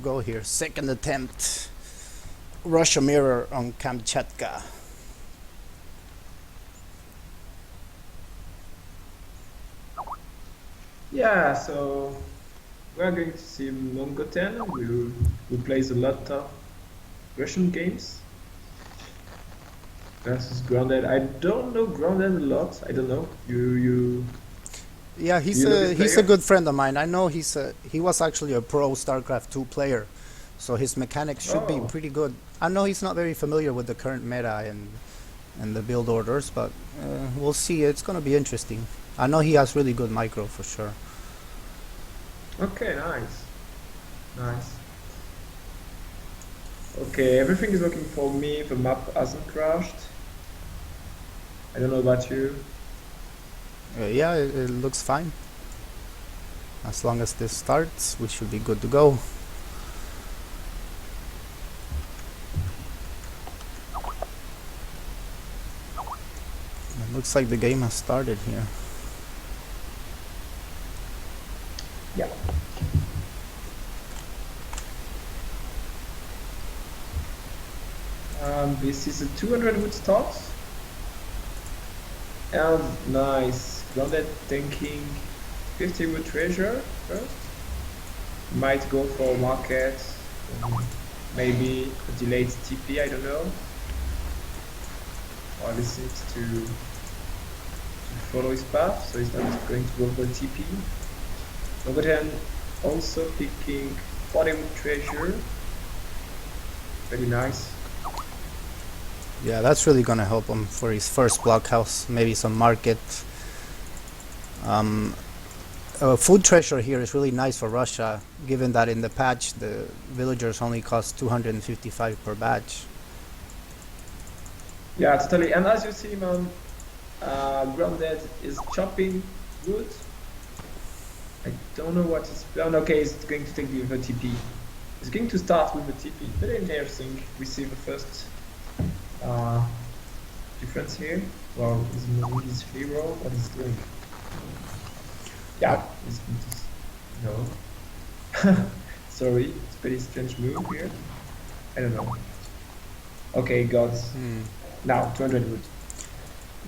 go here. Second attempt. Russia mirror on Kamchatka. Yeah, so we're going to see mongo10, who plays a lot of Russian games versus Grounded. I don't know Grounded a lot. I don't know. Yeah, Do you know this he's a player? good friend of mine. I know he was actually a pro StarCraft 2 player, so his mechanics should be Oh, pretty good. I know he's not very familiar with the current meta and the build orders, but we'll see. It's gonna be interesting. I know he has really good micro for sure. okay, nice, nice. Okay, everything is working for me. The map hasn't crashed. I don't know about you. Yeah, it looks fine. As long as this starts, we should be good to go. It looks like the game has started here. Yeah. This is a 200 wood start. And nice. Grounded tanking 50 wood treasure first. Might go for market. Maybe a delayed TP, I don't know. Or he seems to follow his path, so he's not going to go for TP. mongo10 also picking 40 wood treasure. Very nice. Yeah, that's really gonna help him for his first blockhouse. Maybe some market. Food treasure here is really nice for Russia, given that in the patch the villagers only cost 255 per batch. Yeah, totally. And as you see, man, Grounded is chopping wood. I don't know what his plan. Okay, he's going to take the TP. He's going to start with the TP. Very interesting. We see the first difference here. Well, he's moving his hero. What he's doing? Yeah, he's going to. No. Sorry, it's a pretty strange move here. I don't know. Okay, got. Now 200 wood.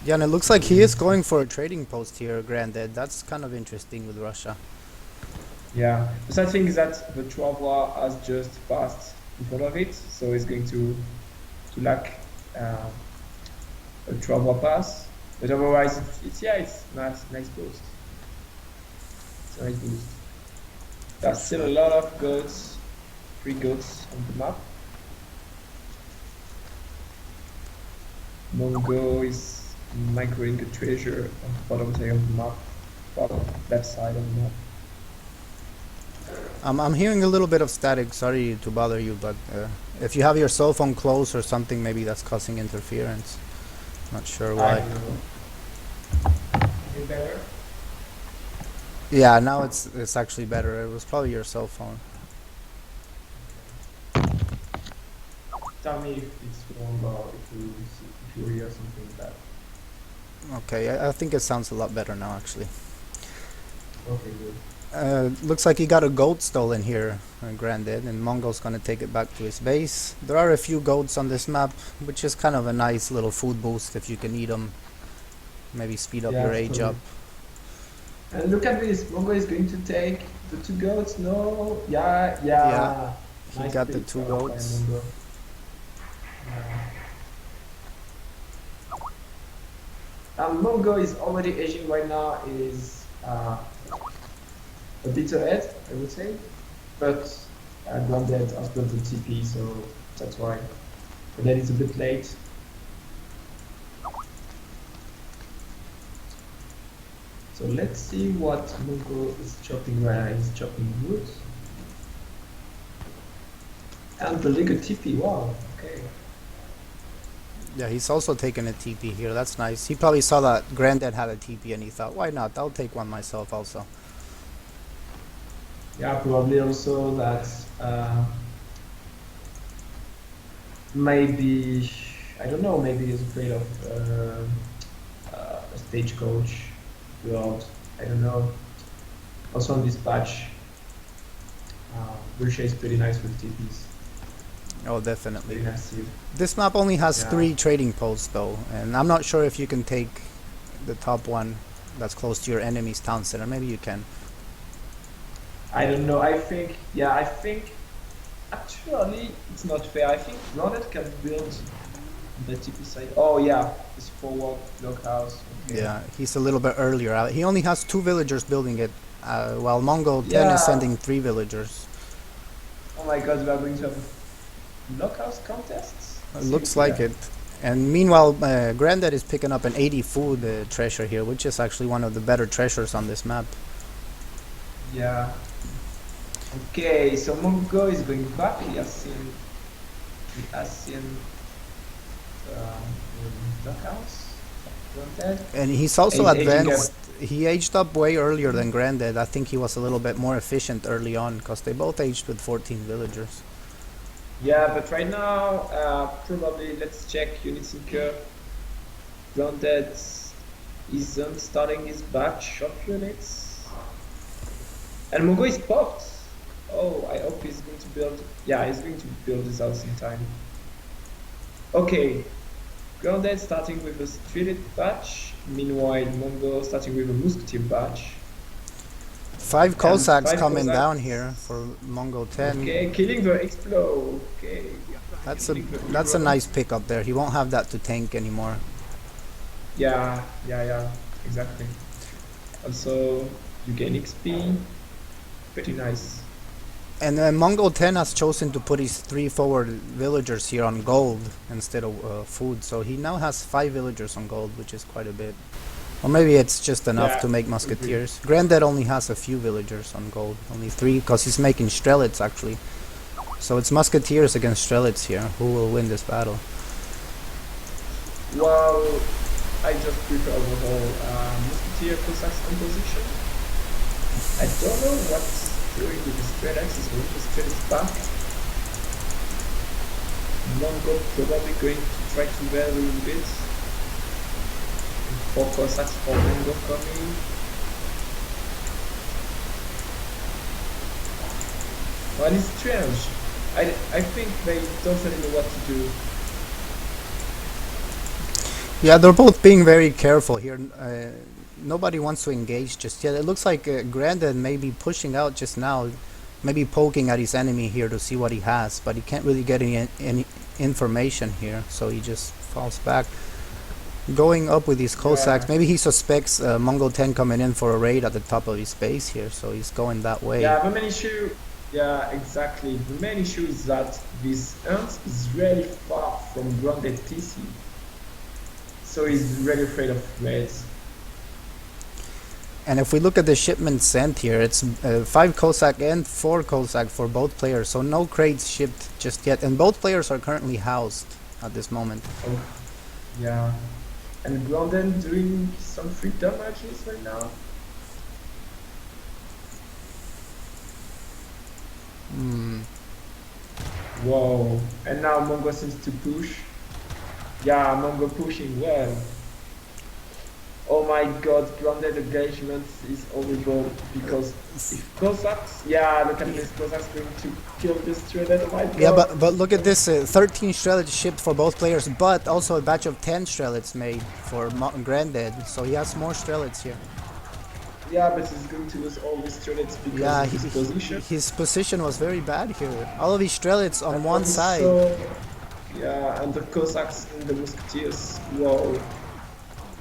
Yeah, and it looks like he is going for a trading post here, Granddad. That's kind of interesting with Russia. Yeah, the sad thing is that the traveler has just passed in front of it, so it's going to lack a traveler pass. But otherwise, it's nice boost. It's a nice boost. There's still a lot of goats, free goats on the map. Mongo is microing a treasure on the bottom side of the map, bottom left side of the map. I'm hearing a little bit of static. Sorry to bother you, but if you have your cell phone close or something, maybe that's causing interference. Not sure why. I don't know. Is it better? Yeah, now it's actually better. It was probably your cell phone. Tell me if it's wrong or if you hear something bad. Okay, I think it sounds a lot better now, actually. Okay, good. Looks like he got a goat stolen here, Granddad, and Mongo's gonna take it back to his base. There are a few goats on this map, which is kind of a nice little food boost if you can eat them. Maybe speed up Yeah, your age totally. up. And look at this. Mongo is going to take the two goats. No. Yeah. Yeah, he Nice got the pick two by goats. Mongo. Yeah. And Mongo is already aging right now. Is a bit ahead, I would say. But Grounded has got the TP, so that's why. But then it's a bit late. So let's see what Mongo is chopping right now. He's chopping wood. And the Lego TP, wow, okay. Yeah, he's also taking a TP here. That's nice. He probably saw that Granddad had a TP and he thought, why not? I'll take one myself also. Yeah, probably also that maybe, I don't know, maybe he's afraid of a stagecoach world. I don't know. Also on this patch, Russia is pretty nice with TPs. Oh, Pretty definitely. nice too. This map only has Yeah. 3 trading posts though, and I'm not sure if you can take the top one that's close to your enemy's town center. Maybe you can. I don't know. I think actually it's not fair. I think Ronald can build the TP side. Oh yeah, this forward blockhouse. Okay. Yeah, he's a little bit earlier out. He only has 2 villagers building it, while mongo10 is Yeah. sending 3 villagers. Oh my God, we are going to have blockhouse contests. Looks Seriously, like it. And meanwhile, Granddad is picking up an 80 food treasure here, which is actually one of the better treasures on this map. yeah. Okay, so Mongo is going back. He has seen blockhouse. Wanted. And he's also He's aging up. advanced. He aged up way earlier than Granddad. I think he was a little bit more efficient early on because they both aged with 14 villagers. Yeah, but right now, probably let's check unit sinker. Grounded isn't starting his batch of units. And Mongo is popped. Oh, I hope he's going to build. Yeah, he's going to build this house in time. Okay, Grounded starting with a streeted batch. Meanwhile, Mongo starting with a musketeer batch. 5 Cossacks 5 coming Cossacks. down here for mongo10. Okay, killing the explode. Okay. That's a nice pickup there. He won't have that to tank anymore. Yeah, exactly. Also, you gain XP. Pretty nice. And mongo10 has chosen to put his 3 forward villagers here on gold instead of food. So he now has 5 villagers on gold, which is quite a bit. Or maybe it's just enough Yeah, to make musketeers. Granddad only has a few villagers on gold, only 3, because he's making strelets actually. So it's musketeers against strelets here. Who will win this battle? Well, I just prefer the whole musketeer Cossacks composition. I don't know what's doing with the straight axis, but the straight is back. Mongo probably going to try to wear a little bit. 4 Cossacks for Mongo coming. Well, it's strange. I think they don't really know what to do. Yeah, they're both being very careful here. Nobody wants to engage just yet. It looks like Granddad may be pushing out just now, maybe poking at his enemy here to see what he has, but he can't really get any information here, so he just falls back. Going up with these Cossacks, Yeah. maybe he suspects mongo10 coming in for a raid at the top of his base here, so he's going that way. Yeah, the main issue. Yeah, exactly. The main issue is that this ant is really far from grounded TC, so he's really afraid of raids. And if we look at the shipment sent here, it's 5 Cossack and 4 Cossack for both players, so no crates shipped just yet, and both players are currently housed at this moment. Oh, yeah. And grounded doing some free damages right now. Hmm. Whoa. And now Mongo seems to push. Yeah, Mongo pushing well. Oh my god, grounded engagement is horrible because if Cossacks, yeah, look at this, Cossacks going to kill this shredded, oh my god. Yeah, but look at this, 13 Strelets shipped for both players, but also a batch of 10 Strelets made for Granddad, so he has more Strelets here. Yeah, but he's going to lose all his Strelets because Yeah, of his position. his position was very bad here. All of his Strelets on And one side. also, yeah, and the Cossacks and the Musketeers, whoa.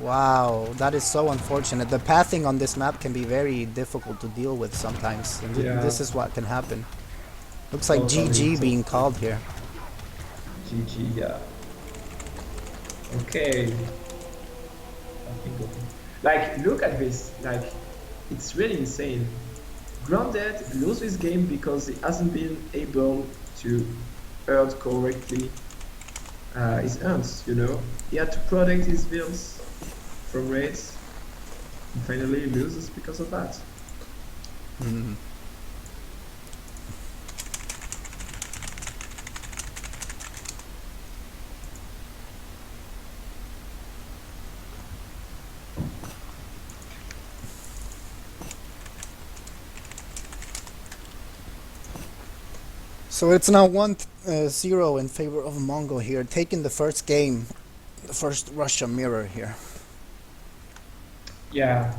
Wow, that is so unfortunate. The pathing on this map can be very difficult to deal with sometimes, and Yeah. this is what can happen. Looks like Totally, GG being called here. GG, yeah. Okay. Like, look at this. Like, it's really insane. Grounded loses this game because he hasn't been able to herd correctly his ants, you know? He had to protect his builds from raids, and finally he loses because of that. Mhm. So it's now 1-0 in favor of Mongo here, taking the first game, the first Russia mirror here. Yeah.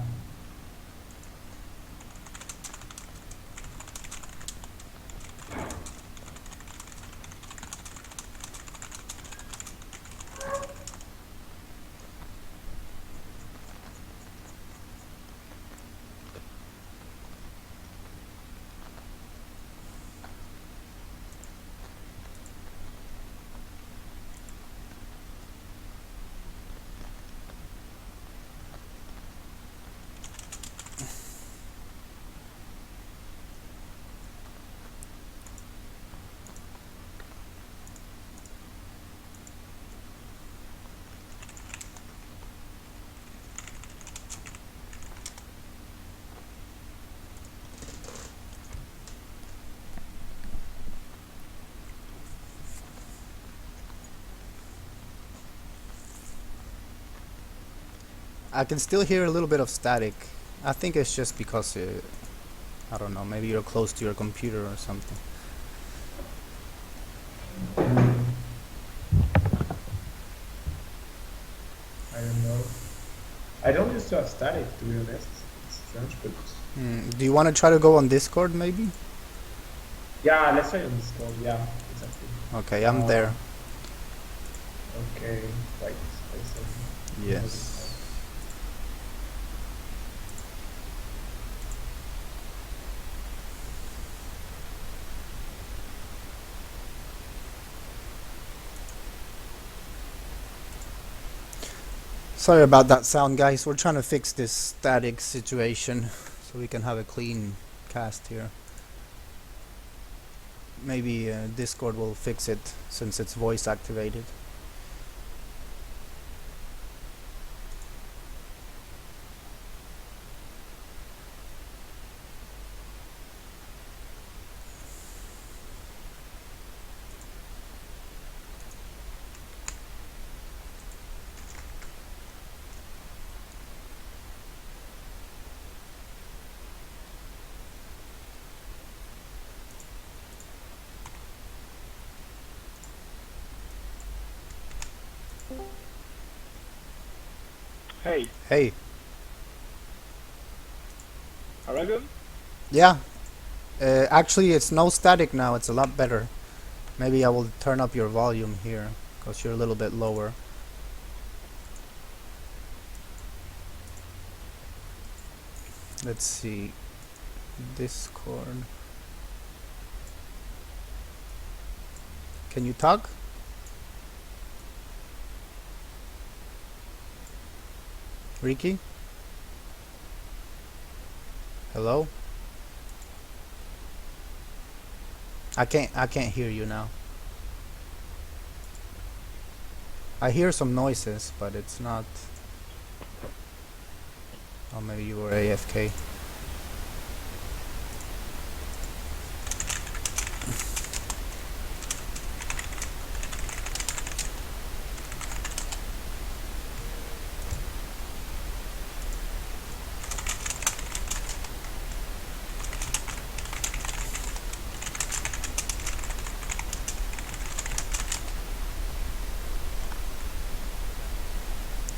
I can still hear a little bit of static. I think it's just because, I don't know, maybe you're close to your computer or something. I don't know. I don't used to have static, to be honest. It's strange, but Do you want to try to go on Discord maybe? yeah, let's try on Discord. Yeah, exactly. Okay, I'm there. Okay, right. I see. Yes. Sorry about that sound, guys. We're trying to fix this static situation so we can have a clean cast here. Maybe Discord will fix it since it's voice activated. Hey, Hey, are I good? yeah. Actually, it's no static now. It's a lot better. Maybe I will turn up your volume here because you're a little bit lower. Let's see. Discord. Can you talk? Riki? Hello? I can't hear you now. I hear some noises, but it's not. Oh, maybe you were AFK.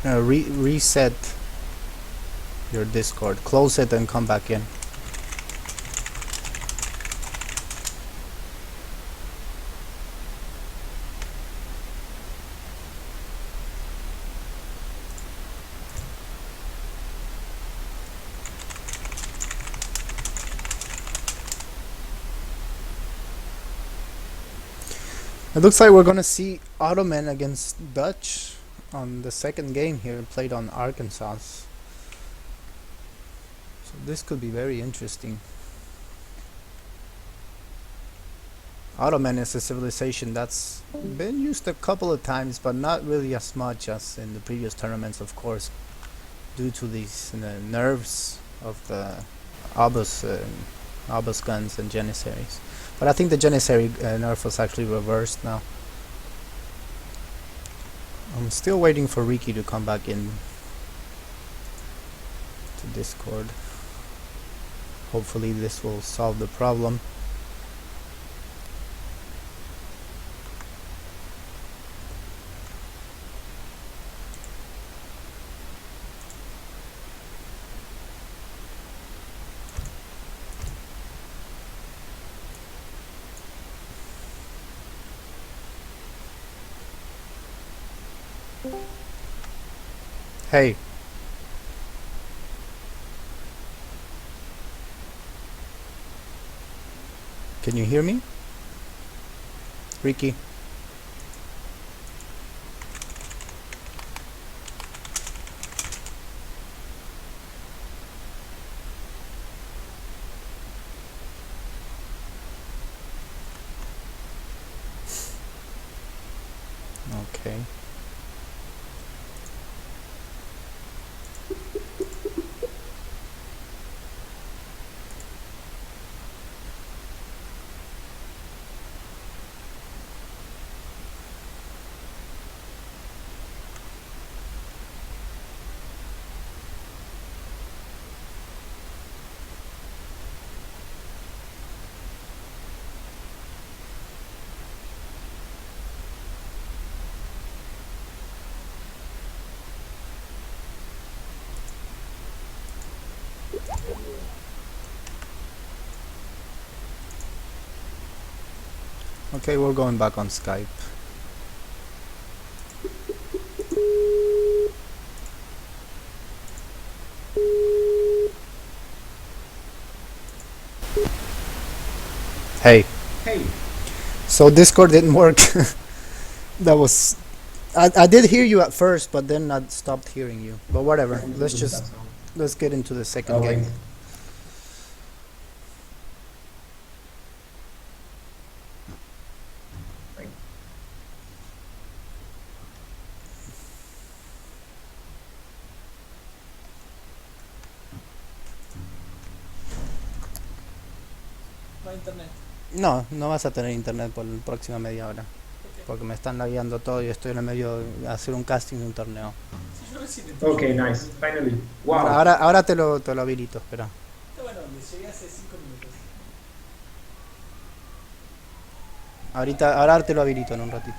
Reset your Discord. Close it and come back in. It looks like we're gonna see Ottoman against Dutch on the second game here, played on Arkansas. So this could be very interesting. Ottoman is a civilization that's been used a couple of times, but not really as much as in the previous tournaments, of course, due to these nerves of the obus guns and janissaries. But I think the janissary nerf was actually reversed now. I'm still waiting for Riki to come back in to Discord. Hopefully this will solve the problem. Hey. Can you hear me? Ricky? Okay. Okay, we're going back on Skype. Hey. Hey. So Discord didn't work. That was... I did hear you at first, but then I stopped hearing you. But whatever. Let's get into the second Oh, game. wait. Wait. No hay internet. No, no vas a tener internet por la próxima media hora. Porque me están lagueando todo y estoy en el medio de hacer un casting de un torneo. Sí, yo recién entré. Okay, nice. Finally. Wow. Bueno, ahora te lo habilito, espera. Está bueno, les llegué hace 5 minutos. Ahora te lo habilito en un ratito.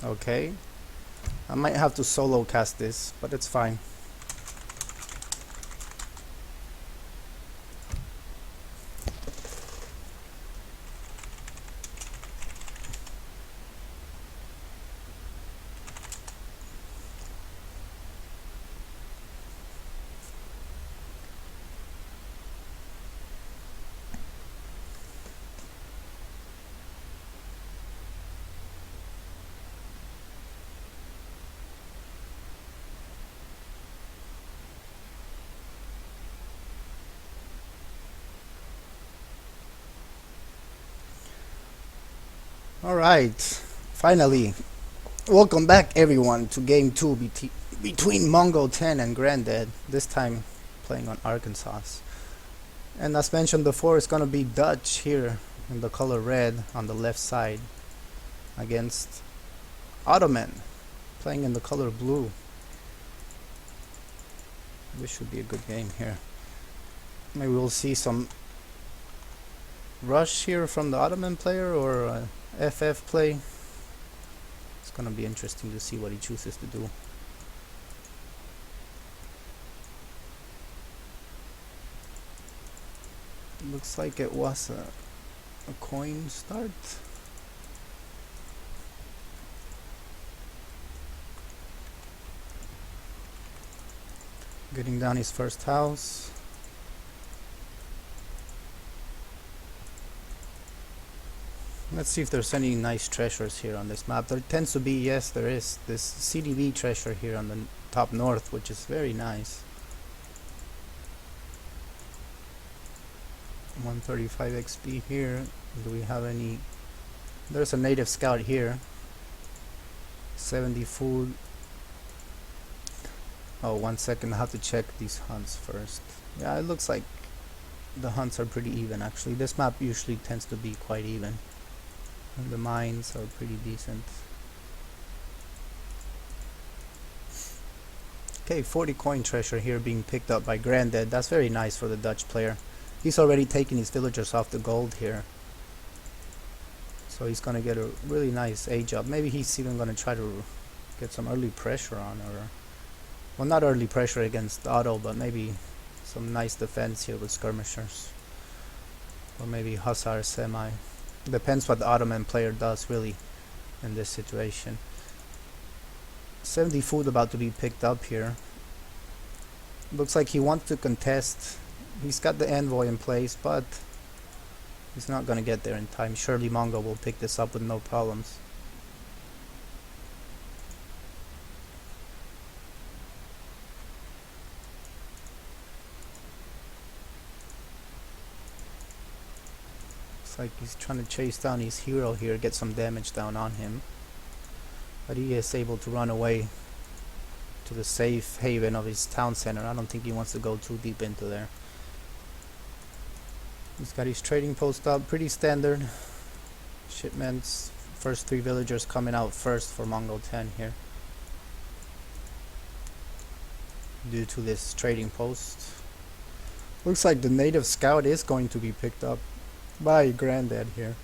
Okay. I might have to solo cast this, but it's fine. Alright, finally. Welcome back everyone to game 2 between mongo10 and Granddad. This time playing on Arkansas. And as mentioned before, it's gonna be Dutch here in the color red on the left side against Ottoman playing in the color blue. This should be a good game here. Maybe we'll see some rush here from the Ottoman player or FF play. It's gonna be interesting to see what he chooses to do. Looks like it was a coin start. Getting down his first house. Let's see if there's any nice treasures here on this map. There tends to be, yes, there is this CDV treasure here on the top north, which is very nice. 135 XP here. Do we have any? There's a native scout here. 70 food. Oh, 1 second, I have to check these hunts first. Yeah, it looks like the hunts are pretty even actually. This map usually tends to be quite even. And the mines are pretty decent. Okay, 40 coin treasure here being picked up by Granddad. That's very nice for the Dutch player. He's already taken his villagers off the gold here. So he's gonna get a really nice age up. Maybe he's even gonna try to get some early pressure on, or well, not early pressure against Otto, but maybe some nice defense here with skirmishers, or maybe Hussar semi. Depends what the Ottoman player does really in this situation. 70 food about to be picked up here. Looks like he wants to contest. He's got the envoy in place, but he's not gonna get there in time. Surely Mongo will pick this up with no problems. Looks like he's trying to chase down his hero here, get some damage down on him. But he is able to run away to the safe haven of his town center. I don't think he wants to go too deep into there. He's got his trading post up, pretty standard. Shipments, first 3 villagers coming out first for mongo10 here. Due to this trading post. Looks like the native scout is going to be picked up by Granddad here.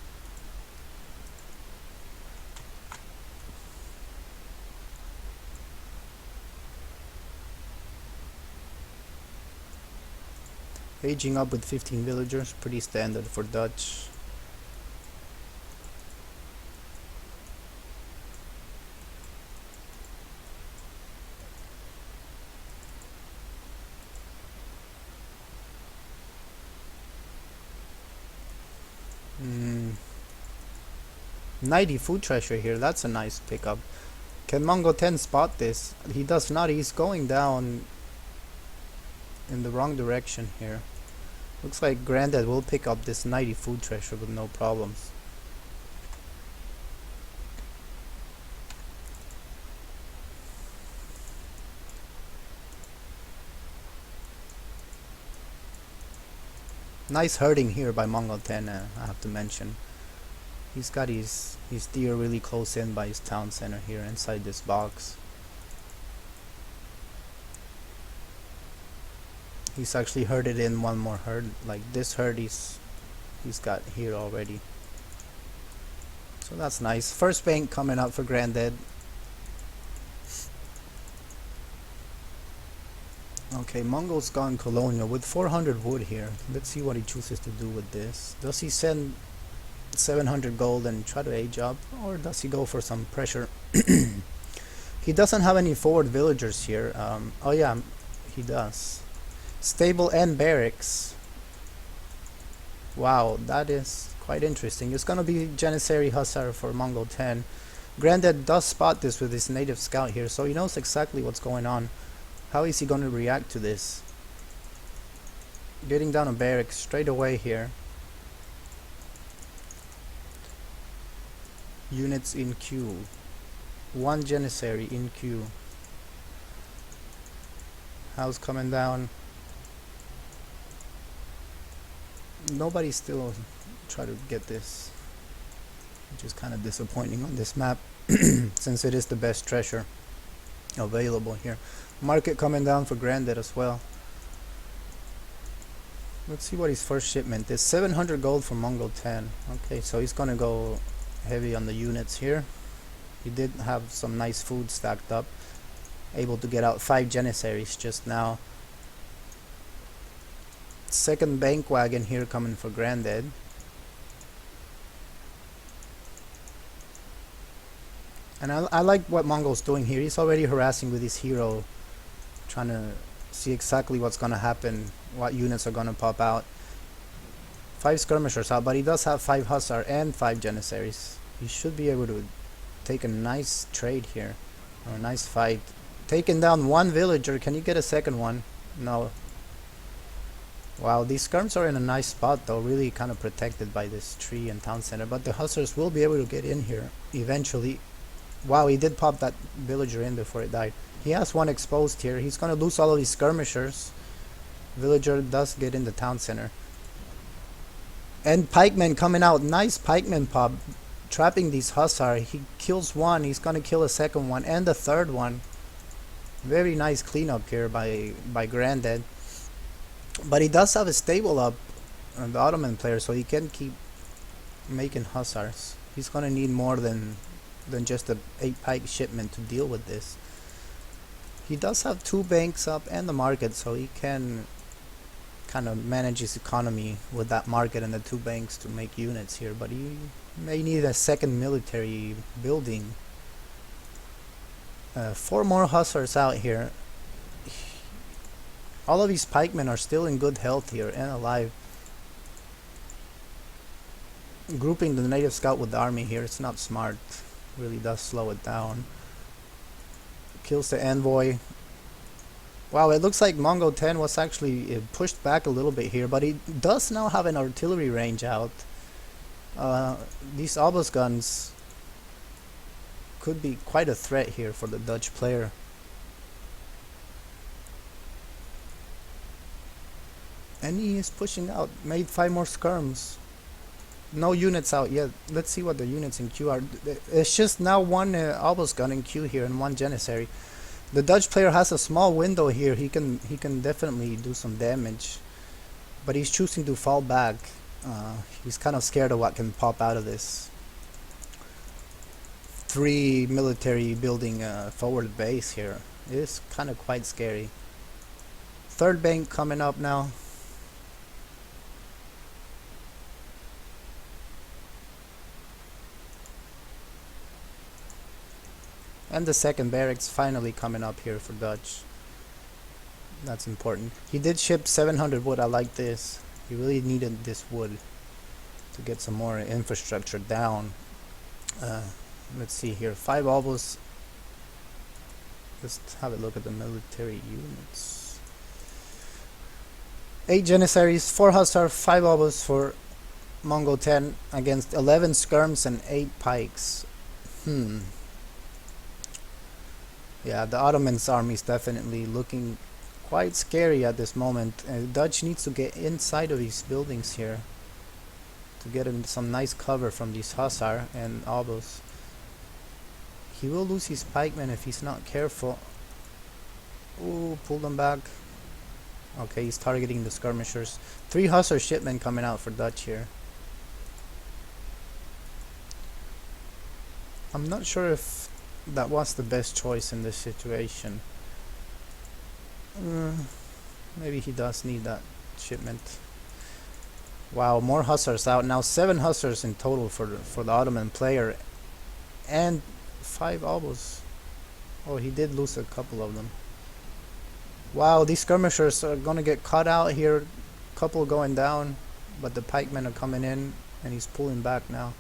Aging up with 15 villagers, pretty standard for Dutch. Mm. 90 food treasure here, that's a nice pickup. Can mongo10 spot this? He does not, he's going down in the wrong direction here. Looks like Granddad will pick up this 90 food treasure with no problems. Nice herding here by mongo10, I have to mention. He's got his deer really close in by his town center here inside this box. He's actually herded in one more herd. Like this herd he's got here already. So that's nice. First bank coming out for Granddad. Okay, Mongo's gone colonial with 400 wood here. Let's see what he chooses to do with this. Does he send 700 gold and try to age up, or does he go for some pressure? He doesn't have any forward villagers here. Oh yeah, he does. Stable and barracks. Wow, that is quite interesting. It's gonna be Janissary Hussar for mongo10. Granddad does spot this with his native scout here, so he knows exactly what's going on. How is he going to react to this? Getting down a barracks straight away here. Units in queue. 1 Janissary in queue. House coming down. Nobody still try to get this, which is kind of disappointing on this map since it is the best treasure available here. Market coming down for Granddad as well. Let's see what his first shipment is. 700 gold from mongo10. Okay, so he's gonna go heavy on the units here. He did have some nice food stacked up. Able to get out 5 Janissaries just now. Second bank wagon here coming for Granddad. And I like what Mongo's doing here. He's already harassing with his hero, trying to see exactly what's gonna happen, what units are gonna pop out. 5 skirmishers out, but he does have 5 hussar and 5 janissaries. He should be able to take a nice trade here, or a nice fight. Taking down 1 villager. Can you get a second one? No. Wow, these skirms are in a nice spot though, really kind of protected by this tree and town center, but the hussars will be able to get in here eventually. Wow, he did pop that villager in before it died. He has 1 exposed here. He's gonna lose all of these skirmishers. Villager does get in the town center. And pikemen coming out. Nice pikeman pop. Trapping these hussar. He kills 1. He's gonna kill a second one and a third one. Very nice cleanup here by Granddad. But he does have a stable up on the Ottoman player, so he can keep making hussars. He's gonna need more than than just a 8 pike shipment to deal with this. He does have 2 banks up and the market, so he can kind of manage his economy with that market and the 2 banks to make units here, but he may need a second military building. 4 more hussars out here. All of these pikemen are still in good health here and alive. Grouping the native scout with the army here, it's not smart. Really does slow it down. Kills the envoy. Wow, it looks like mongo10 was actually pushed back a little bit here, but he does now have an artillery range out. These obelisk guns could be quite a threat here for the Dutch player. And he is pushing out, made 5 more skirms. No units out yet. Let's see what the units in queue are. It's just now 1 obelisk gun in queue here and 1 janissary. The Dutch player has a small window here. He can definitely do some damage, but he's choosing to fall back. He's kind of scared of what can pop out of this 3 military building forward base here. It is kind of quite scary. 3rd bank coming up now. And the 2nd barracks finally coming up here for Dutch. That's important. He did ship 700 wood. I like this. He really needed this wood to get some more infrastructure down. Let's see here. 5 obelisks. Let's have a look at the military units. 8 janissaries, 4 hussar, 5 obelisks for mongo10 against 11 skirms and 8 pikes. Yeah, the Ottoman's army is definitely looking quite scary at this moment. Dutch needs to get inside of these buildings here to get him some nice cover from these hussar and obelisks. He will lose his pikemen if he's not careful. Ooh, pull them back. Okay, he's targeting the skirmishers. 3 hussar shipmen coming out for Dutch here. I'm not sure if that was the best choice in this situation. Maybe he does need that shipment. Wow, more hussars out now. 7 hussars in total for the Ottoman player, and 5 obelisks. Oh, he did lose a couple of them. Wow, these skirmishers are gonna get caught out here. Couple going down, but the pikemen are coming in, and he's pulling back now.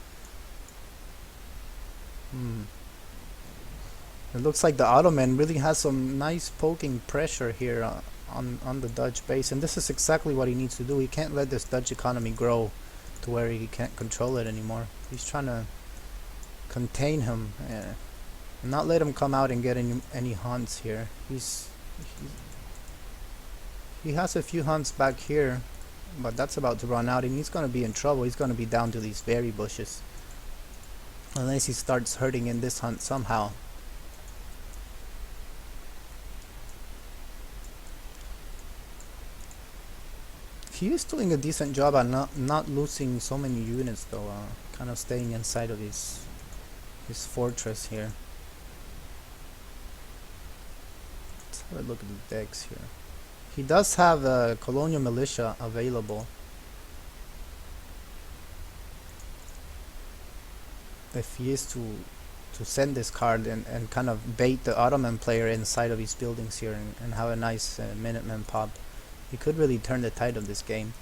It looks like the Ottoman really has some nice poking pressure here on the Dutch base, and this is exactly what he needs to do. He can't let this Dutch economy grow to where he can't control it anymore. He's trying to contain him and not let him come out and get any hunts here. He has a few hunts back here, but that's about to run out, and he's going to be in trouble. He's going to be down to these berry bushes unless he starts hurting in this hunt somehow. He is doing a decent job at not losing so many units though, kind of staying inside of his fortress here. Let's have a look at the decks here. He does have a colonial militia available. If he is to send this card and kind of bait the Ottoman player inside of his buildings here and have a nice Minuteman pop, he could really turn the tide of this game.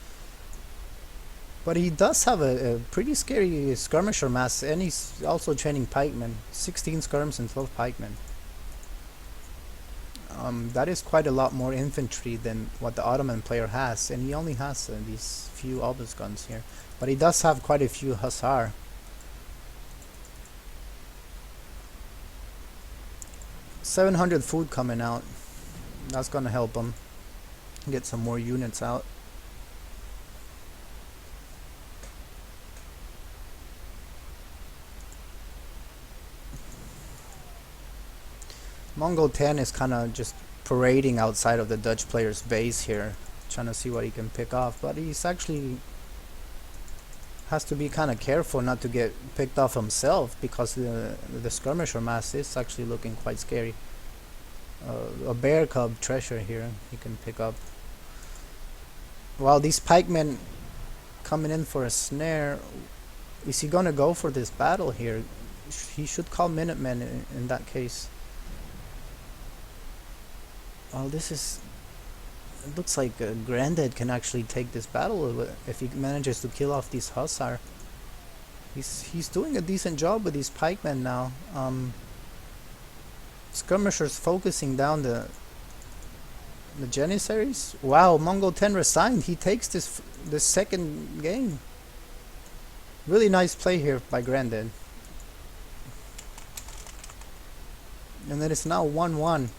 But he does have a pretty scary skirmisher mass, and he's also training pikemen. 16 skirms and 12 pikemen. That is quite a lot more infantry than what the Ottoman player has, and he only has these few obelisk guns here. But he does have quite a few hussar. $700 food coming out. That's gonna help him get some more units out. mongo10 is kind of just parading outside of the Dutch player's base here, trying to see what he can pick off, but he's actually has to be kind of careful not to get picked off himself, because the skirmisher mass is actually looking quite scary. A bear cub treasure here he can pick up. Wow, these pikemen coming in for a snare. Is he gonna go for this battle here? He should call Minutemen in that case. Oh, this is... It looks like Grandad can actually take this battle if he manages to kill off these Hussar. He's doing a decent job with these pikemen now. Skirmishers focusing down the Janissaries. Wow, mongo10 resigned. He takes this second game. Really nice play here by Grandad. And then it's now 1-1.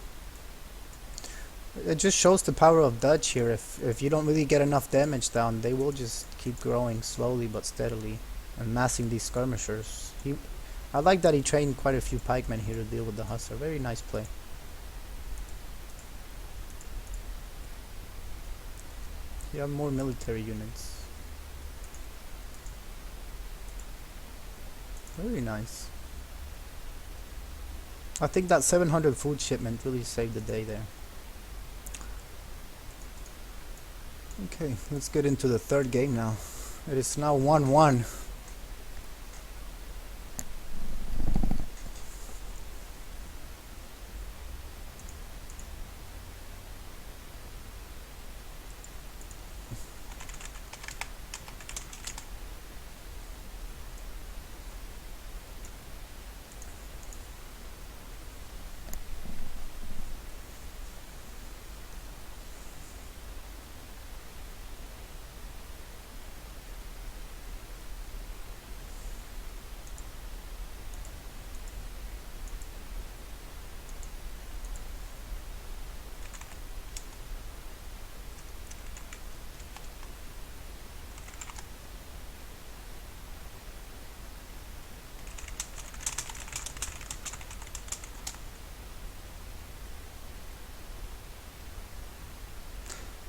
It just shows the power of Dutch here. If you don't really get enough damage down, they will just keep growing slowly but steadily and massing these skirmishers. I like that he trained quite a few pikemen here to deal with the Hussar. Very nice play. You have more military units. Very nice. I think that 700 food shipment really saved the day there. Okay, let's get into the third game now. It is now 1-1.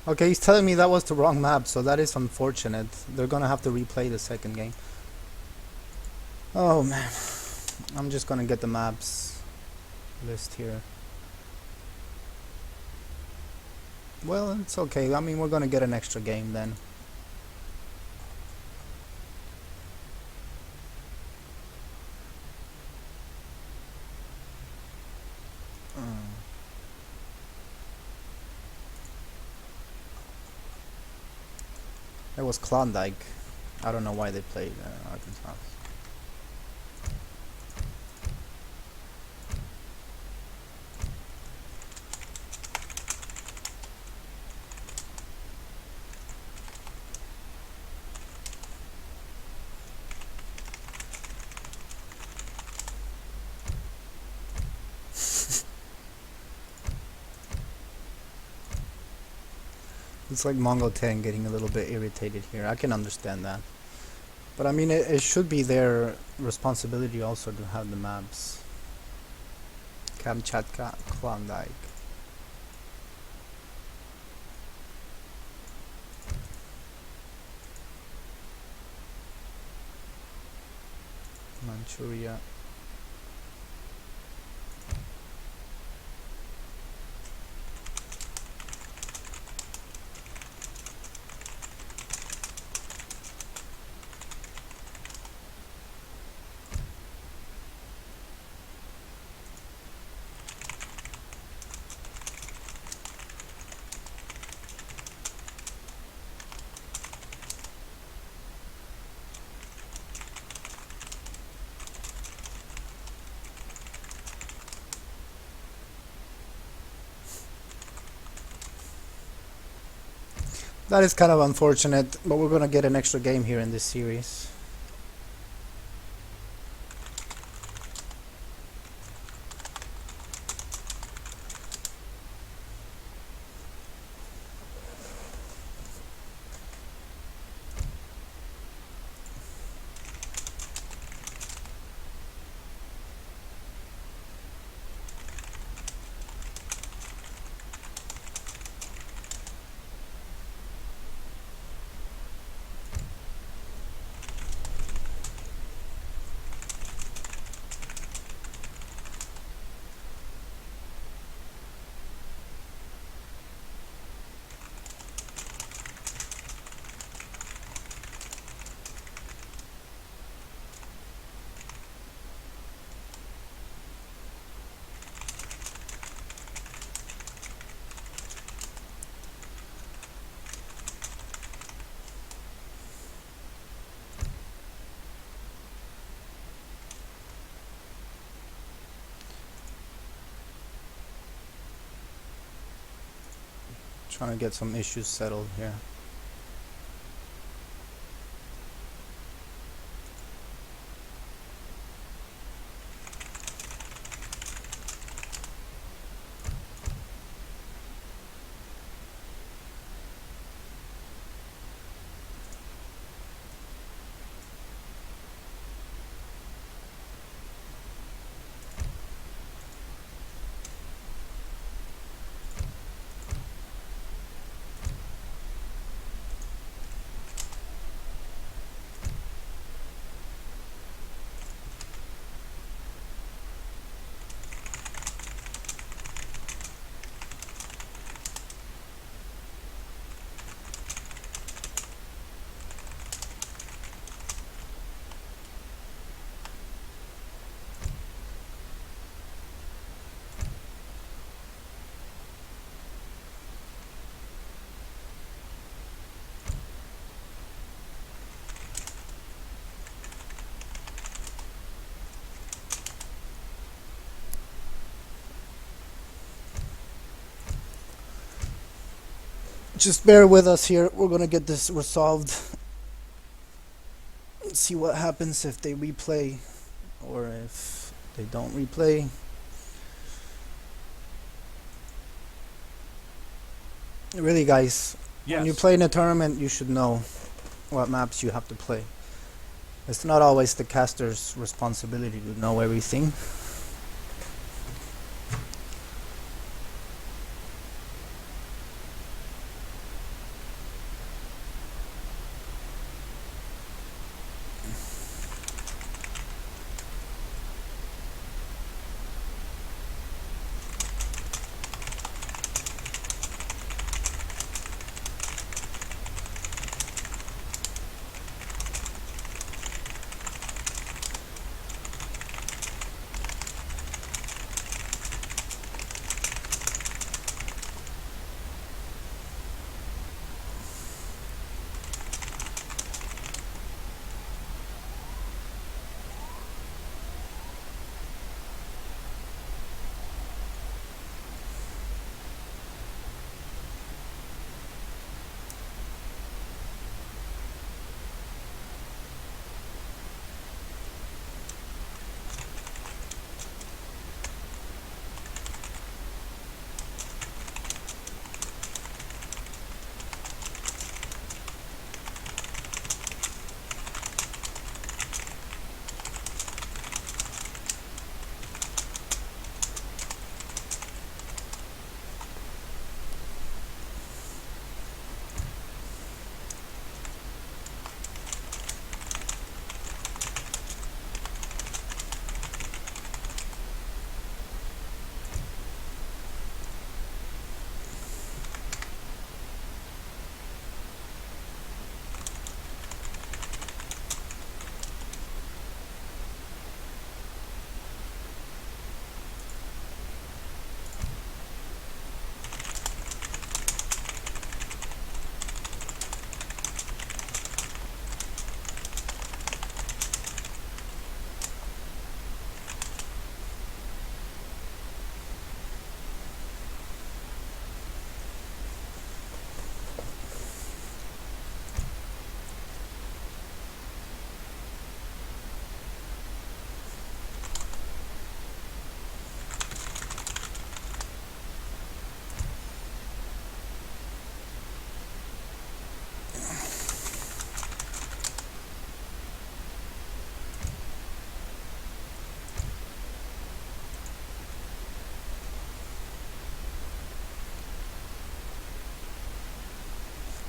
Okay, he's telling me that was the wrong map, so that is unfortunate. They're gonna have to replay the second game. Oh man, I'm just gonna get the maps list here. Well, it's okay. I mean, we're gonna get an extra game then. It was Klondike. I don't know why they played Arkansas. It's like mongo10 getting a little bit irritated here. I can understand that. But I mean, it should be their responsibility also to have the maps. Kamchatka, Klondike. Manchuria. That is kind of unfortunate, but we're gonna get an extra game here in this series. Trying to get some issues settled here. Just bear with us here. We're gonna get this resolved. See what happens if they replay or if they don't replay. Really, guys, when you play in a tournament, you should know what maps you have to play. It's not always the caster's responsibility to know everything.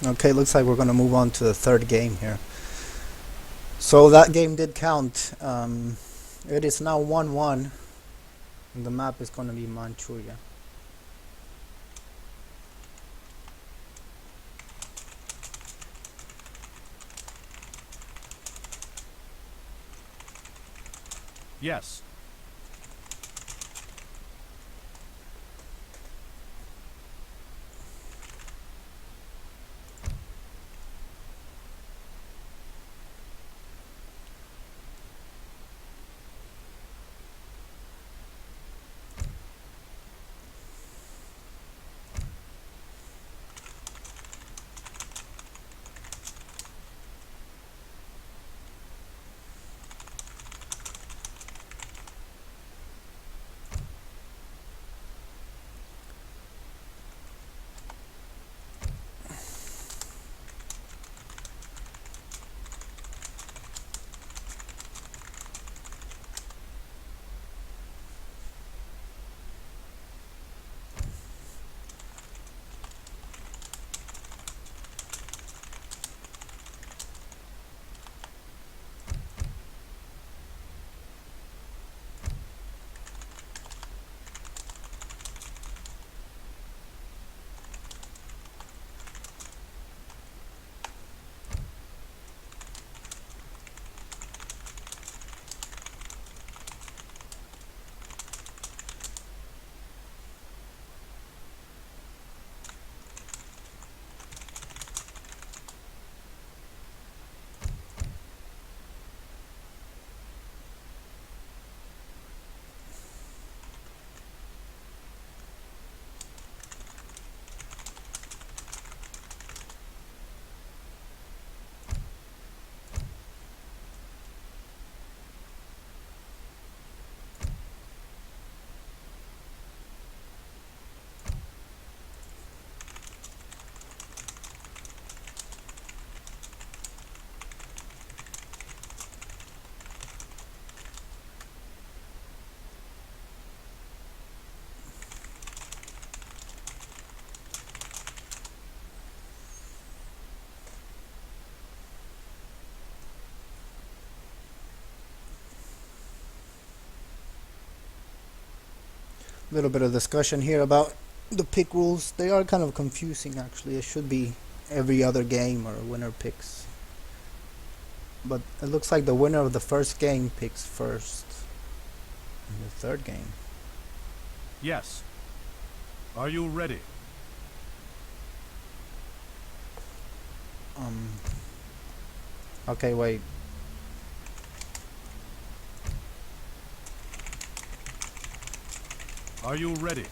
Okay, looks like we're going to move on to the third game here. So that game did count. It is now 1-1. And the map is going to be Manchuria. Yes. Little bit of discussion here about the pick rules. They are kind of confusing actually. It should be every other game or winner picks. But it looks like the winner of the first game picks first in the third game. Yes. Are you ready? Okay, wait. Are you ready?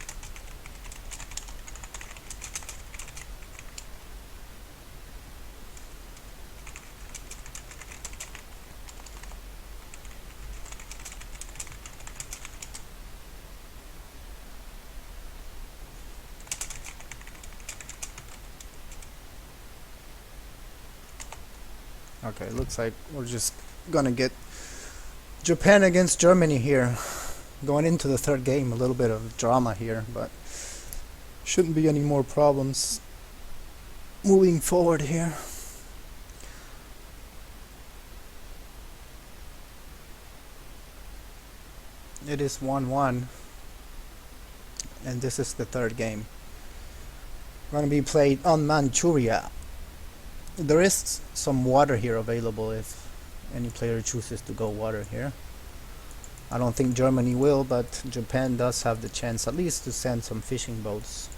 Okay, looks like we're just gonna get Japan against Germany here. Going into the third game, a little bit of drama here, but shouldn't be any more problems moving forward here. It is 1-1, and this is the third game. Going to be played on Manchuria. There is some water here available if any player chooses to go water here. I don't think Germany will, but Japan does have the chance at least to send some fishing boats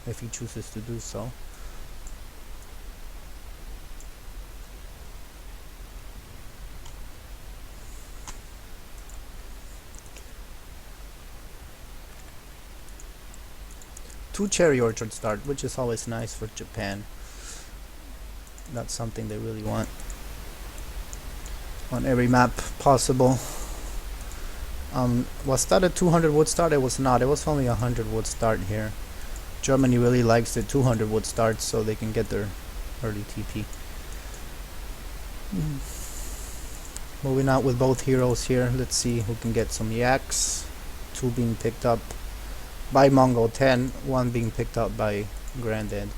if he chooses to do so. Two cherry orchard start, which is always nice for Japan. That's something they really want on every map possible. Was that a 200 wood start? It was not. It was only a 100 wood start here. Germany really likes the 200 wood starts so they can get their early TP. Moving out with both heroes here. Let's see who can get some yaks. Two being picked up by mongo10, one being picked up by Grandad.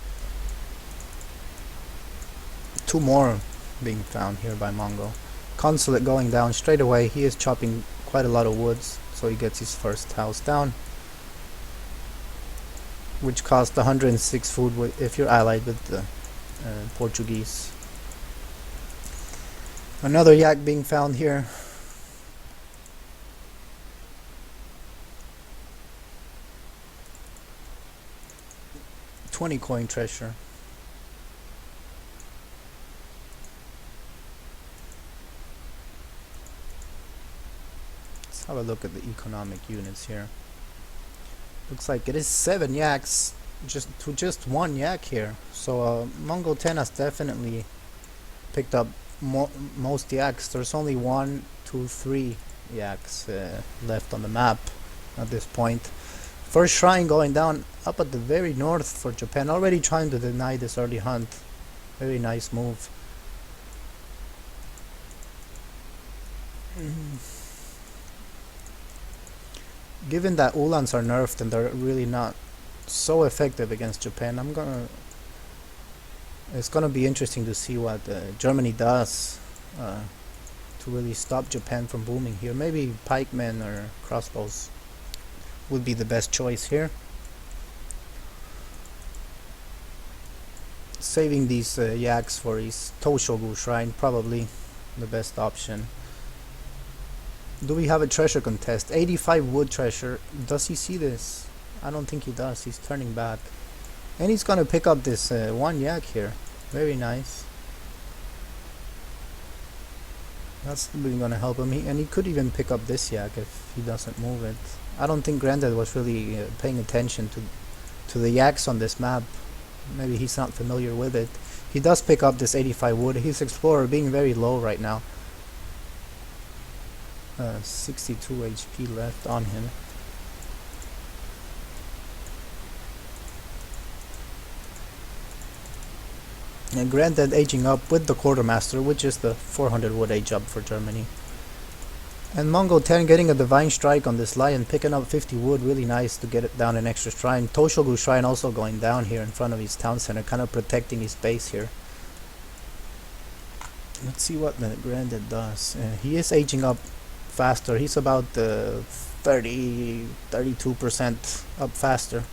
Two more being found here by Mongo. Consulate going down straight away. He is chopping quite a lot of woods, so he gets his first house down, which cost 106 food if you're allied with the Portuguese. Another yak being found here. $20 coin treasure. Let's have a look at the economic units here. Looks like it is 7 yaks just one yak here. So mongo10 has definitely picked up most yaks. There's only 1, 2, 3 yaks left on the map at this point. First shrine going down up at the very north for Japan, already trying to deny this early hunt. Very nice move. Given that Ulans are nerfed and they're really not so effective against Japan, it's gonna be interesting to see what Germany does to really stop Japan from booming here. Maybe pikemen or crossbows would be the best choice here. Saving these yaks for his Toshogu shrine, probably the best option. Do we have a treasure contest? 85 wood treasure. Does he see this? I don't think he does. He's turning back. And he's gonna pick up this one yak here. Very nice. That's really gonna help him. And he could even pick up this yak if he doesn't move it. I don't think Grandad was really paying attention to the yaks on this map. Maybe he's not familiar with it. He does pick up this 85 wood. His explorer being very low right now. 62 HP left on him. And Grandad aging up with the quartermaster, which is the 400 wood age up for Germany. And mongo10 getting a divine strike on this lion, picking up 50 wood, really nice to get it down an extra shrine. Toshogu shrine also going down here in front of his town center, kind of protecting his base here. Let's see what the Grandad does. He is aging up faster. He's about 32% up faster.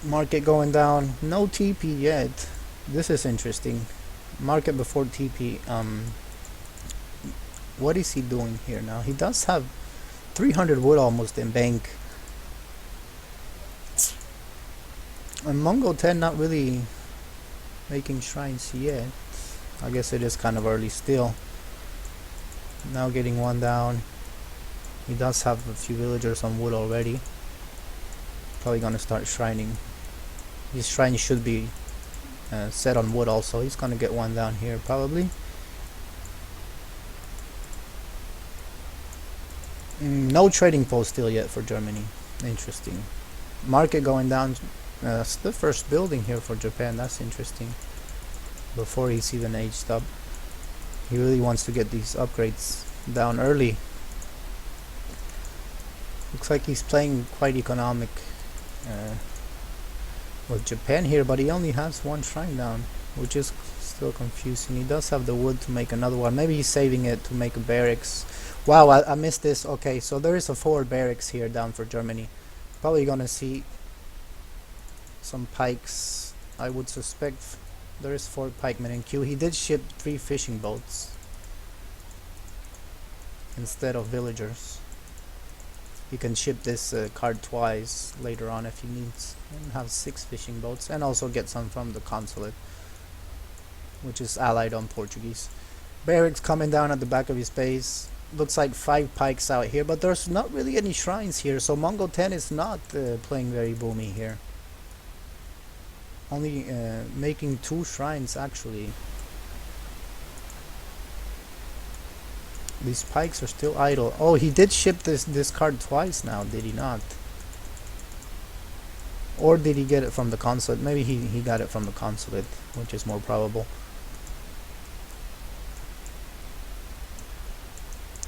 Market going down. No TP yet. This is interesting. Market before TP. What is he doing here now? He does have 300 wood almost in bank. And mongo10 not really making shrines yet. I guess it is kind of early still. Now getting one down. He does have a few villagers on wood already. Probably gonna start shrining. His shrine should be set on wood also. He's gonna get one down here probably. No trading post still yet for Germany. Interesting. Market going down. That's the first building here for Japan. That's interesting. Before he's even aged up. He really wants to get these upgrades down early. Looks like he's playing quite economic with Japan here, but he only has one shrine down, which is still confusing. He does have the wood to make another one. Maybe he's saving it to make a barracks. Wow, I missed this. Okay, so there is a 4 barracks here down for Germany. Probably gonna see some pikes. I would suspect there is 4 pikemen in queue. He did ship 3 fishing boats instead of villagers. You can ship this card twice later on if he needs, and have 6 fishing boats, and also get some from the consulate, which is allied on Portuguese. Barracks coming down at the back of his base. Looks like 5 pikes out here, but there's not really any shrines here, so mongo10 is not playing very boomy here. Only making 2 shrines actually. These pikes are still idle. Oh, he did ship this card twice now, did he not? Or did he get it from the consulate? Maybe he got it from the consulate, which is more probable.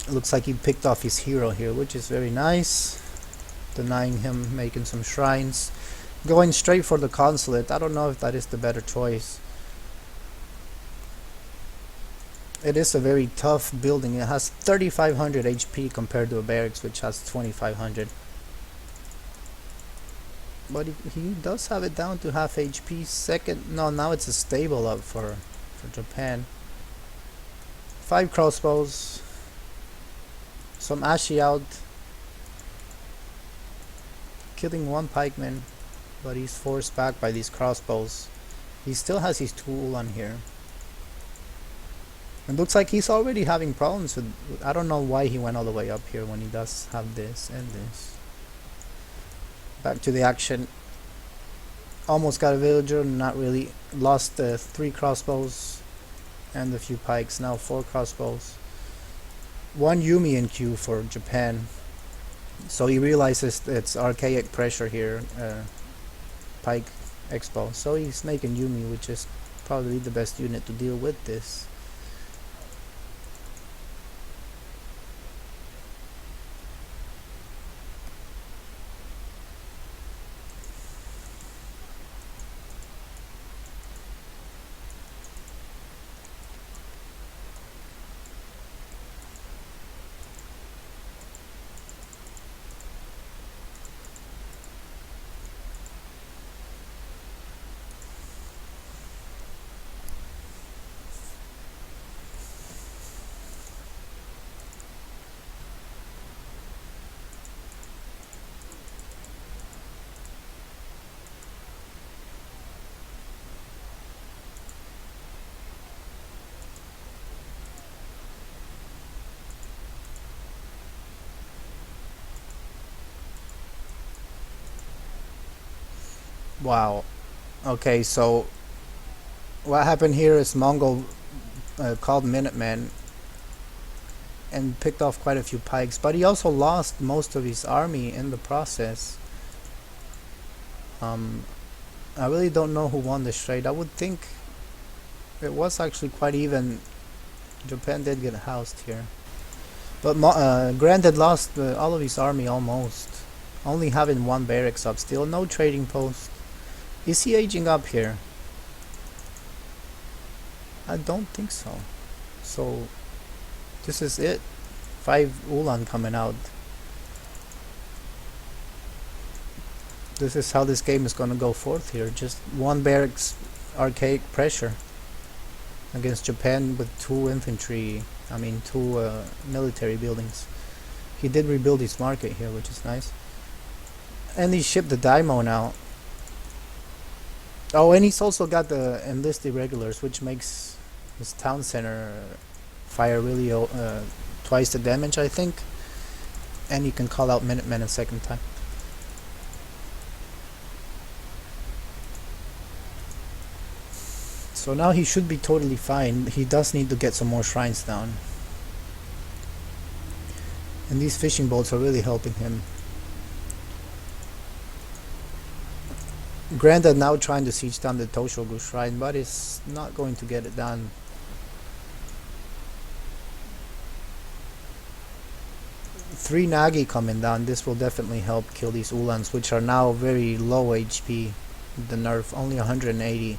It looks like he picked off his hero here, which is very nice. Denying him making some shrines. Going straight for the consulate. I don't know if that is the better choice. It is a very tough building. It has 3500 HP compared to a barracks which has 2500. But he does have it down to half HP. Now it's a stable up for Japan. 5 crossbows. Some ashy out. Killing 1 pikeman. But he's forced back by these crossbows. He still has his tool on here. It looks like he's already having problems with... I don't know why he went all the way up here when he does have this and this. Back to the action. Almost got a villager, not really. Lost 3 crossbows and a few pikes. Now 4 crossbows. 1 Yumi in queue for Japan. So he realizes it's archaic pressure here. Pike Expo. So he's making Yumi, which is probably the best unit to deal with this. Wow. Okay, so what happened here is Mongol called Minutemen and picked off quite a few pikes, but he also lost most of his army in the process. I really don't know who won this trade. I would think it was actually quite even. Japan did get housed here, but Granted lost all of his army almost, only having 1 barracks up still. No trading post. Is he aging up here? I don't think so. So this is it. 5 Ulan coming out. This is how this game is gonna go forth here. Just one barracks archaic pressure against Japan with 2 infantry. I mean 2 military buildings. He did rebuild his market here, which is nice. And he shipped the Daimo now. Oh, and he's also got the enlisted regulars, which makes his town center fire really twice the damage, I think. And you can call out Minutemen a second time. So now he should be totally fine. He does need to get some more shrines down. And these fishing boats are really helping him. Grandad now trying to siege down the Toshogu shrine, but it's not going to get it done. Three Nagi coming down. This will definitely help kill these Ulans, which are now very low HP. The nerf, only 180.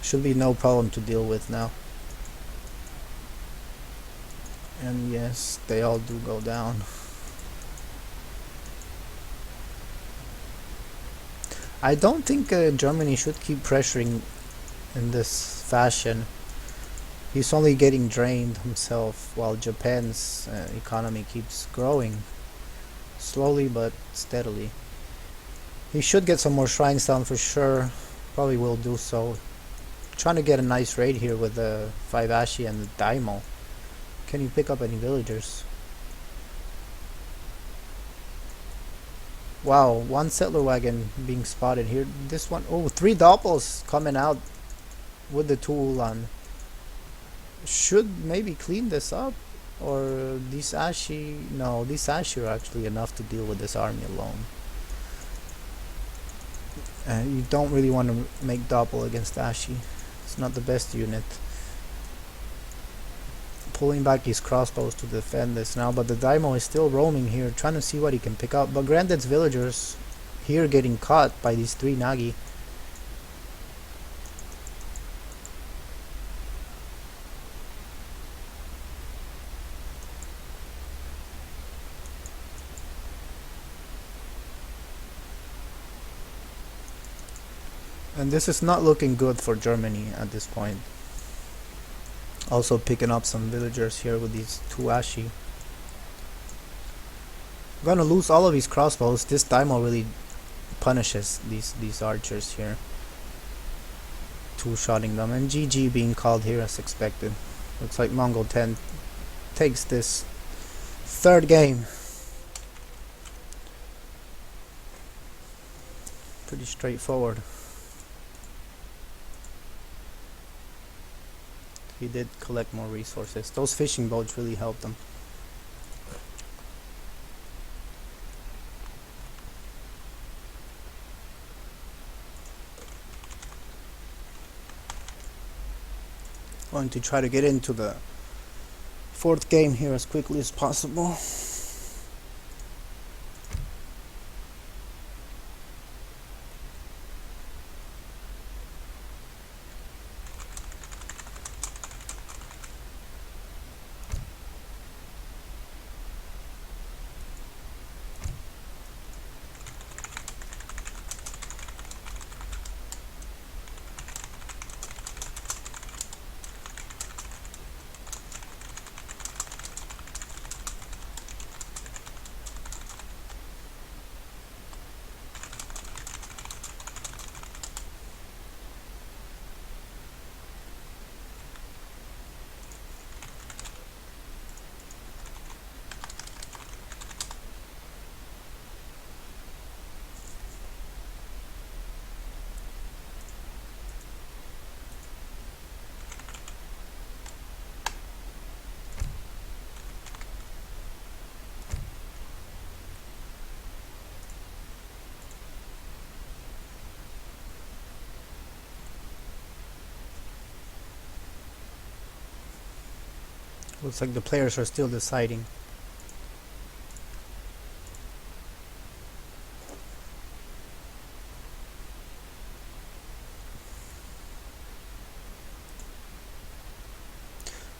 Should be no problem to deal with now. And yes, they all do go down. I don't think Germany should keep pressuring in this fashion. He's only getting drained himself while Japan's economy keeps growing. Slowly but steadily. He should get some more shrines down for sure. Probably will do so. Trying to get a nice raid here with the 5 Ashi and the Daimo. Can you pick up any villagers? Wow, 1 settler wagon being spotted here. This one, oh, 3 Doppels coming out with the 2 Ulan. Should maybe clean this up, or these Ashi, no, these Ashi are actually enough to deal with this army alone. You don't really want to make Doppel against Ashi. It's not the best unit. Pulling back his crossbows to defend this now, but the Daimo is still roaming here, trying to see what he can pick up. But Grandad's villagers here getting caught by these 3 Nagi. And this is not looking good for Germany at this point. Also picking up some villagers here with these 2 Ashi. Gonna lose all of these crossbows. This Daimo really punishes these archers here. 2-shotting them, and GG being called here as expected. Looks like mongo10 takes this 3rd game. Pretty straightforward. He did collect more resources. Those fishing boats really helped him. Going to try to get into the 4th game here as quickly as possible. Looks like the players are still deciding.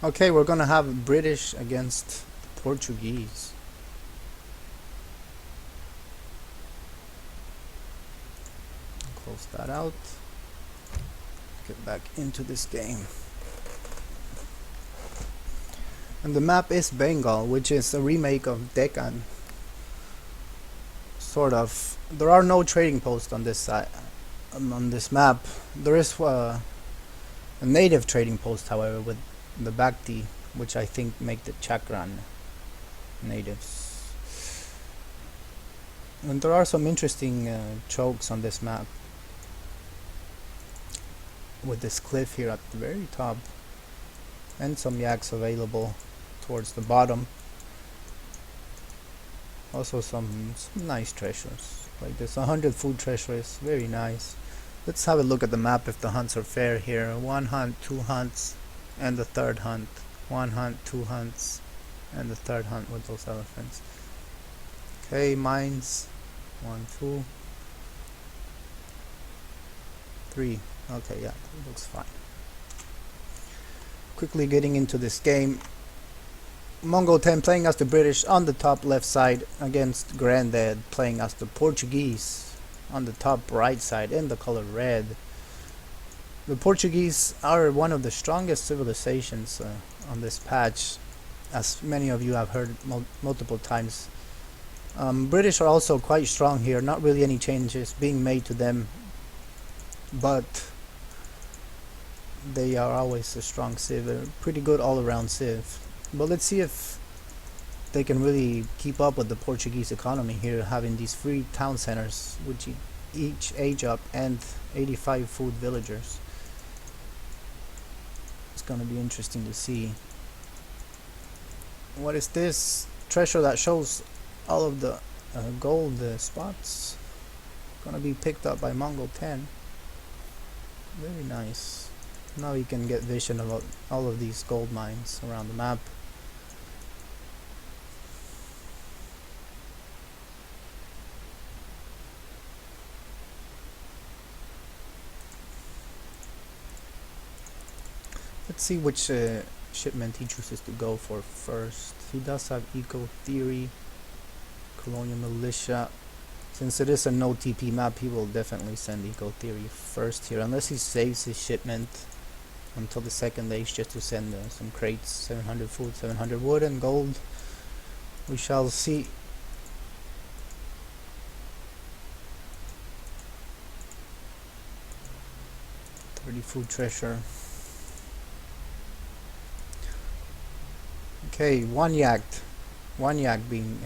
Okay, we're gonna have British against Portuguese. Close that out. Get back into this game. And the map is Bengal, which is a remake of Deccan. Sort of. There are no trading posts on this side, on this map. There is a native trading post, however, with the Bhakti, which I think make the Chakran natives. And there are some interesting chokes on this map, with this cliff here at the very top, and some yaks available towards the bottom. Also some nice treasures, like this 100 food treasure is very nice. Let's have a look at the map if the hunts are fair here. 1 hunt, 2 hunts, and the 3rd hunt. 1 hunt, 2 hunts, and the 3rd hunt with those elephants. Okay, mines. 1, 2, 3. Okay, yeah, it looks fine. Quickly getting into this game. mongo10 playing as the British on the top left side against Grandad playing as the Portuguese on the top right side in the color red. The Portuguese are one of the strongest civilizations on this patch, as many of you have heard multiple times. British are also quite strong here, not really any changes being made to them, but they are always a strong civ, a pretty good all-around civ. But let's see if they can really keep up with the Portuguese economy here, having these 3 town centers which each age up and 85 food villagers. It's gonna be interesting to see. What is this treasure that shows all of the gold spots? Gonna be picked up by mongo10. Very nice. Now you can get vision about all of these gold mines around the map. Let's see which shipment he chooses to go for first. He does have Eco Theory, Colonial Militia. Since it is a no TP map, he will definitely send Eco Theory first here, unless he saves his shipment until the 2nd age just to send some crates, 700 food, 700 wood and gold. We shall see. Food treasure. Okay, one yak being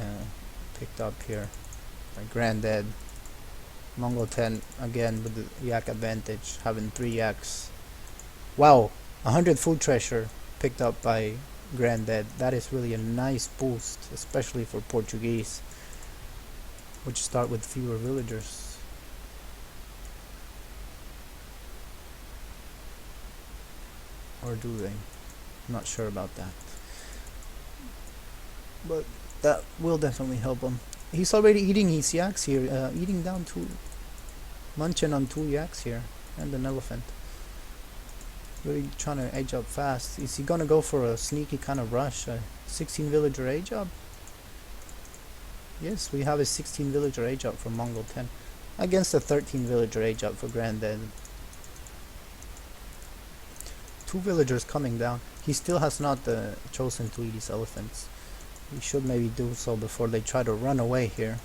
picked up here by Grandad. mongo10 again with the yak advantage, having 3 yaks. Wow, 100 food treasure picked up by Grandad. That is really a nice boost, especially for Portuguese, which start with fewer villagers. Or do they? I'm not sure about that. But that will definitely help him. He's already eating his yaks here, eating down 2, munching on 2 yaks here, and an elephant. Really trying to age up fast. Is he gonna go for a sneaky kind of rush? 16 villager age up? Yes, we have a 16 villager age up from mongo10 against a 13 villager age up for Grandad. 2 villagers coming down. He still has not chosen to eat these elephants. He should maybe do so before they try to run away here.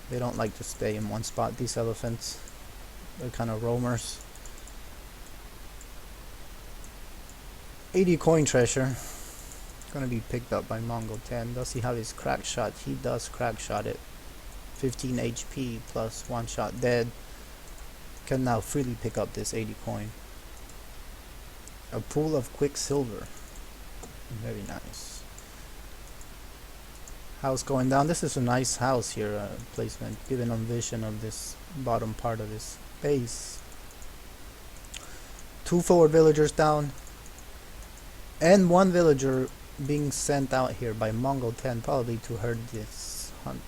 They don't like to stay in one spot, these elephants. They're kind of roamers. 80 coin treasure. Gonna be picked up by mongo10. Does he have his crack shot? He does crack shot it. 15 HP plus 1 shot dead. Can now freely pick up this 80 coin. A pool of quicksilver. Very nice. House going down. This is a nice house here, placement, giving them vision of this bottom part of this base. 2 forward villagers down, and 1 villager being sent out here by mongo10, probably to herd this hunt.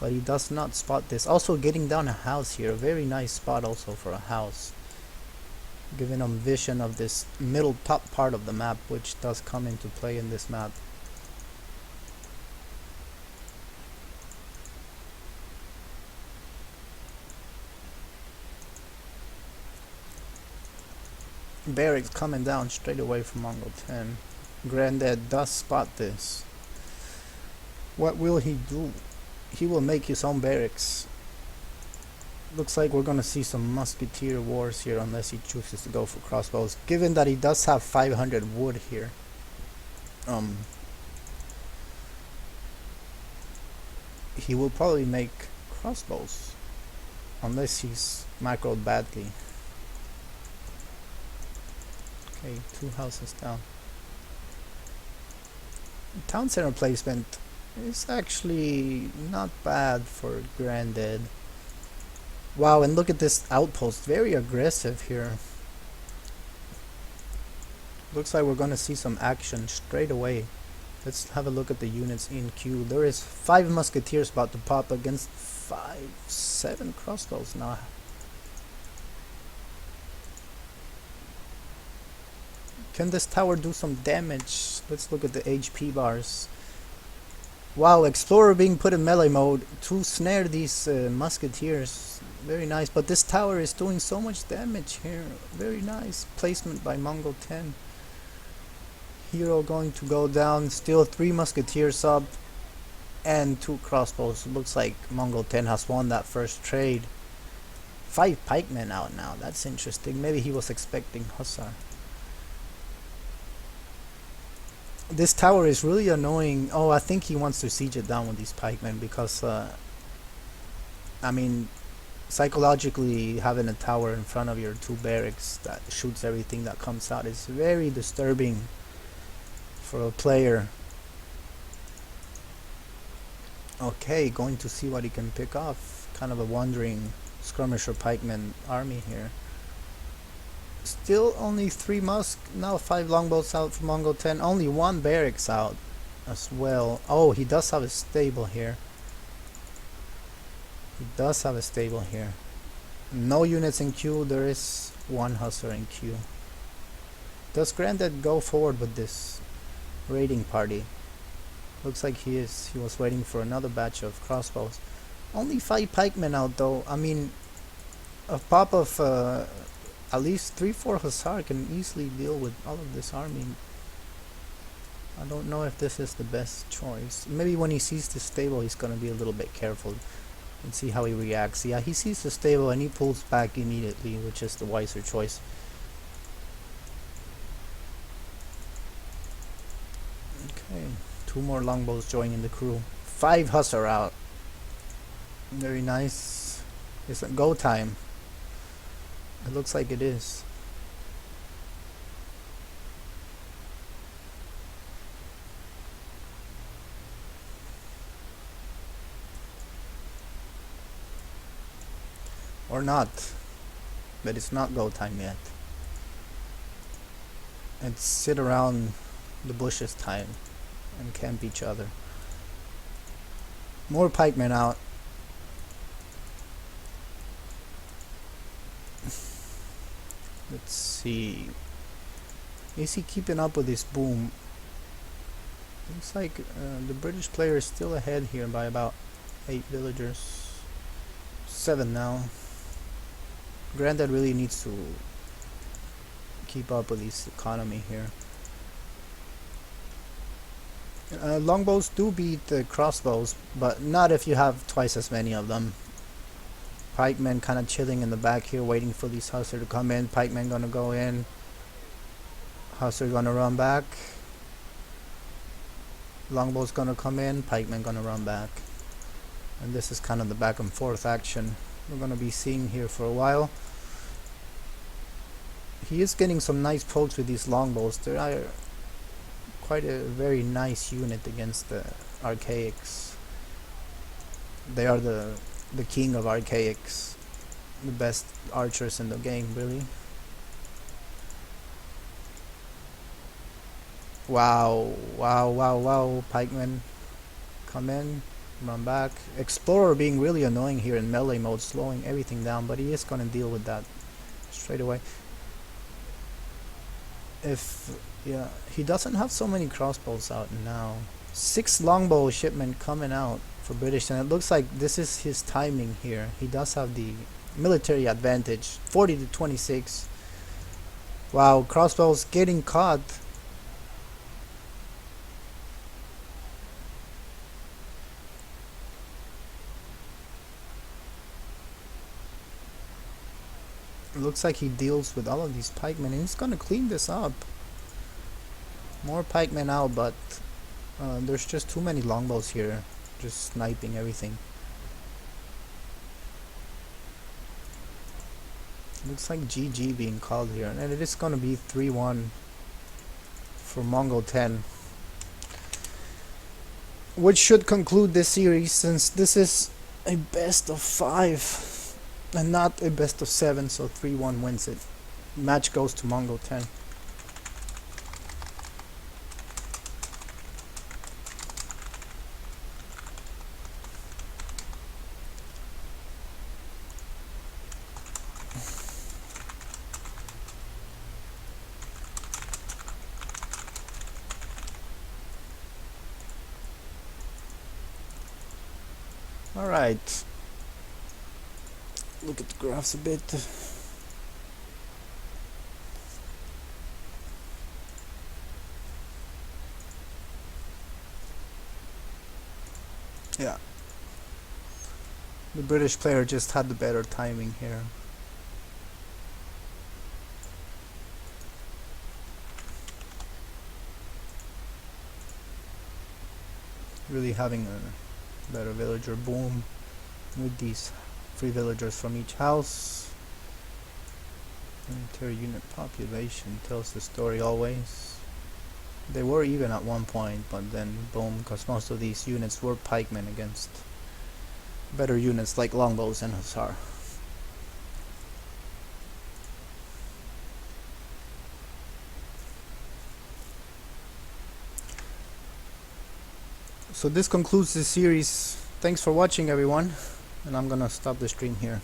But he does not spot this. Also getting down a house here. A very nice spot also for a house. giving them vision of this middle top part of the map, which does come into play in this map. Barracks coming down straight away from mongo10. Granddad does spot this. What will he do? He will make his own barracks. Looks like we're gonna see some musketeer wars here unless he chooses to go for crossbows. Given that he does have 500 wood here. He will probably make crossbows. Unless he's macroed badly. Okay, 2 houses down. Town center placement is actually not bad for Granddad. Wow, and look at this outpost, very aggressive here. Looks like we're gonna see some action straight away. Let's have a look at the units in queue. There is 5 musketeers about to pop against 7 crossbows now. Can this tower do some damage? Let's look at the HP bars. Wow, Explorer being put in melee mode to snare these musketeers. Very nice, but this tower is doing so much damage here. Very nice placement by mongo10. Hero going to go down. Still 3 musketeers up and 2 crossbows. Looks like mongo10 has won that first trade. 5 pikemen out now. That's interesting. Maybe he was expecting hussar. This tower is really annoying. Oh, I think he wants to siege it down with these pikemen because, I mean, psychologically having a tower in front of your 2 barracks that shoots everything that comes out is very disturbing for a player. Okay, going to see what he can pick off. Kind of a wandering skirmisher pikeman army here. Still only 3 musk, now 5 longbows out from mongo10. Only 1 barracks out as well. Oh, he does have a stable here. He does have a stable here. No units in queue. There is 1 hussar in queue. Does Granddad go forward with this raiding party? Looks like he is. He was waiting for another batch of crossbows. Only 5 pikemen out though. I mean, a pop of at least 3-4 hussar can easily deal with all of this army. I don't know if this is the best choice. Maybe when he sees the stable he's gonna be a little bit careful and see how he reacts. Yeah, he sees the stable and he pulls back immediately, which is the wiser choice. Okay, 2 more longbows joining the crew. 5 hussar out. Very nice. It's a go time. It looks like it is. Or not. But it's not go time yet. It's sit around the bushes time and camp each other. More pikemen out. Let's see. Is he keeping up with his boom? Looks like the British player is still ahead here by about 8 villagers. 7 now. Granddad really needs to keep up with his economy here. Longbows do beat crossbows, but not if you have twice as many of them. Pikemen kind of chilling in the back here waiting for these hussar to come in. Pikemen gonna go in. Hussar gonna run back. Longbow's gonna come in. Pikemen gonna run back. And this is kind of the back and forth action we're gonna be seeing here for a while. He is getting some nice pokes with these longbows. They are quite a very nice unit against the archaics. They are the king of archaics, the best archers in the game, really. Wow, wow, wow, wow. Pikemen come in, run back. Explorer being really annoying here in melee mode, slowing everything down, but he is gonna deal with that straight away. if yeah, he doesn't have so many crossbows out now. 6 longbow shipment coming out for British, and it looks like this is his timing here. He does have the military advantage, 40 to 26. Wow, crossbows getting caught. It looks like he deals with all of these pikemen, and he's gonna clean this up. More pikemen out, but there's just too many longbows here, just sniping everything. Looks like GG being called here, and it is gonna be 3-1 for mongo10, which should conclude this series, since this is a best of 5 and not a best of 7, so 3-1 wins it. Match goes to mongo10. Alright, look at the graphs a bit. Yeah, the British player just had the better timing here. Really having a better villager boom with these 3 villagers from each house. Military unit population tells the story always. They were even at one point, but then boom, because most of these units were pikemen against better units like longbows and hussar. So this concludes this series. Thanks for watching, everyone, and I'm gonna stop the stream here.